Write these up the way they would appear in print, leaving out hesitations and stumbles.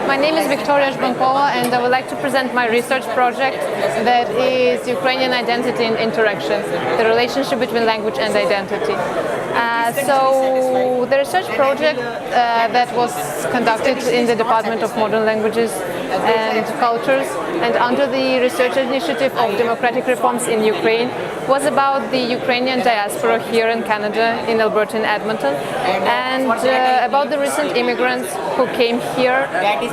My name is Zhbankova, and I would like to present my research project that is Ukrainian identity and interaction, the relationship between language and identity. So the research project that was conducted in the Department of Modern Languages and Cultures and under the research initiative of democratic reforms in Ukraine was about the Ukrainian diaspora here in Canada, in Alberta and Edmonton, and about the recent immigrants who came here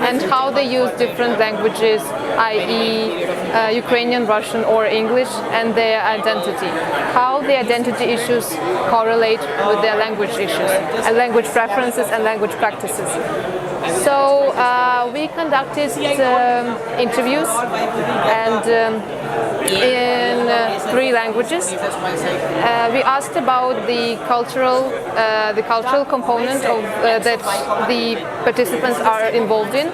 and how they use different languages, i.e. Ukrainian, Russian or English, and their identity. How the identity issues correlate with their language issues, and language preferences and language practices. So we conducted interviews and in 3 languages. We asked about the cultural component of that the participants are involved in,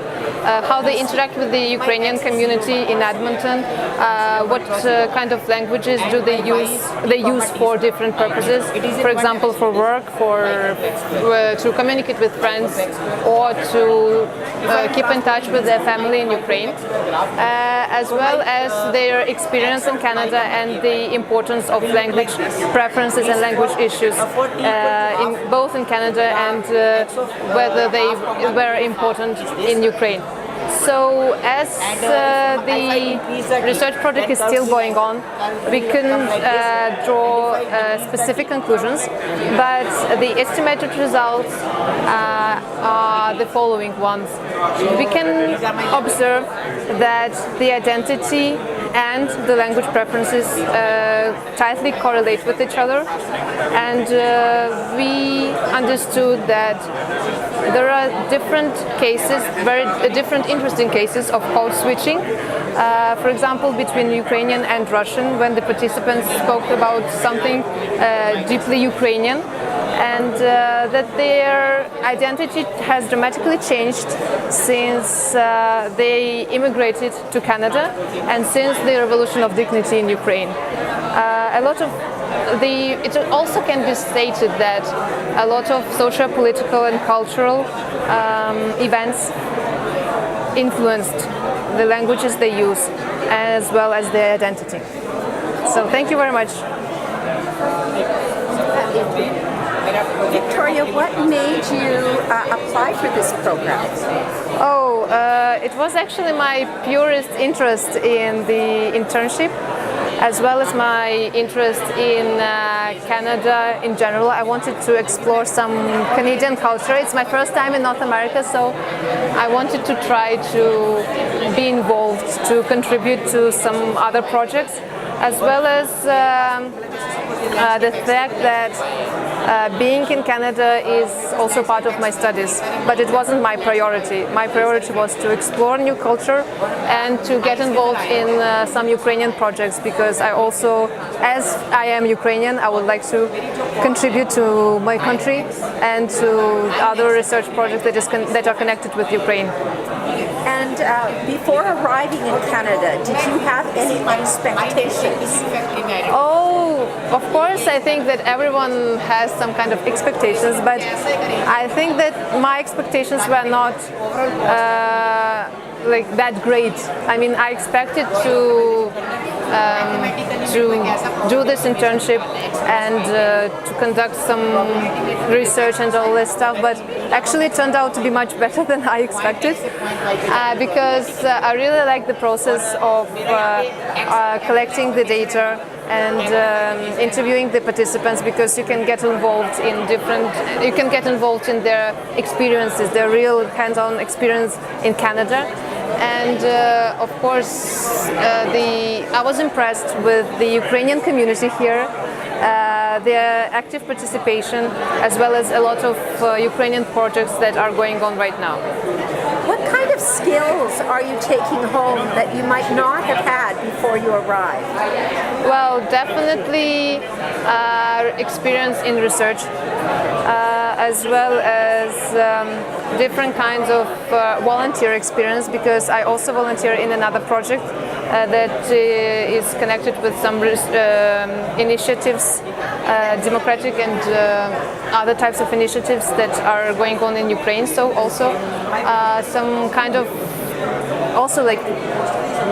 how they interact with the Ukrainian community in Edmonton, what kind of languages do they use for different purposes, for example for work, to communicate with friends, or to keep in touch with their family in Ukraine, as well as their experience in Canada and the importance of language preferences and language issues both in Canada and whether they were important in Ukraine. So as the research project is still going on, we couldn't draw specific conclusions, but the estimated results are the following ones. We can observe that the identity and the language preferences tightly correlate with each other, and we understood that there are different cases, very different interesting cases of code switching. For example, between Ukrainian and Russian, when the participants spoke about something deeply Ukrainian, and that their identity has dramatically changed since they immigrated to Canada and since the Revolution of Dignity in Ukraine. It also can be stated that a lot of social, political and cultural events influenced the languages they use as well as their identity. So thank you very much. Victoria, what made you apply for this program? It was actually my purest interest in the internship, as well as my interest in Canada in general. I wanted to explore some Canadian culture. It's my first time in North America, so I wanted to try to be involved, to contribute to some other projects, as well as the fact that being in Canada is also part of my studies, but it wasn't my priority. My priority was to explore new culture and to get involved in some Ukrainian projects, because I also, as I am Ukrainian, I would like to contribute to my country and to other research projects that are connected with Ukraine. And before arriving in Canada, did you have any expectations? Of course, I think that everyone has some kind of expectations, but I think that my expectations were not like that great. I mean, I expected to do this internship and to conduct some research and all this stuff, but actually it turned out to be much better than I expected, because I really like the process of collecting the data and interviewing the participants, because you can get involved in their experiences, their real hands-on experience in Canada. And of course, I was impressed with the Ukrainian community here, their active participation, as well as a lot of Ukrainian projects that are going on right now. What kind of skills are you taking home that you might not have had before you arrived? Well, definitely experience in research, as well as different kinds of volunteer experience, because I also volunteer in another project that is connected with some initiatives, democratic and other types of initiatives that are going on in Ukraine. So also some kind of also like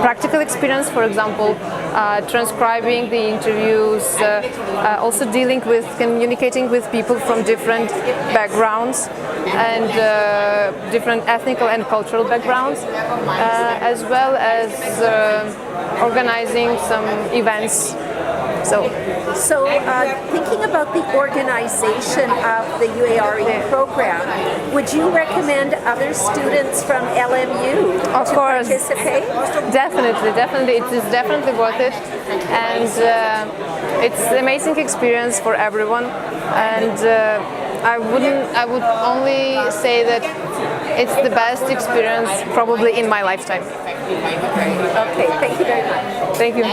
practical experience, for example, transcribing the interviews, also dealing with, communicating with people from different backgrounds and different ethnical and cultural backgrounds, as well as organizing some events. So thinking about the organization of the UARE program, would you recommend other students from LMU of to course participate? Definitely, it is definitely worth it, and it's an amazing experience for everyone. And I would only say that it's the best experience probably in my lifetime. Okay, thank you very much. Thank you.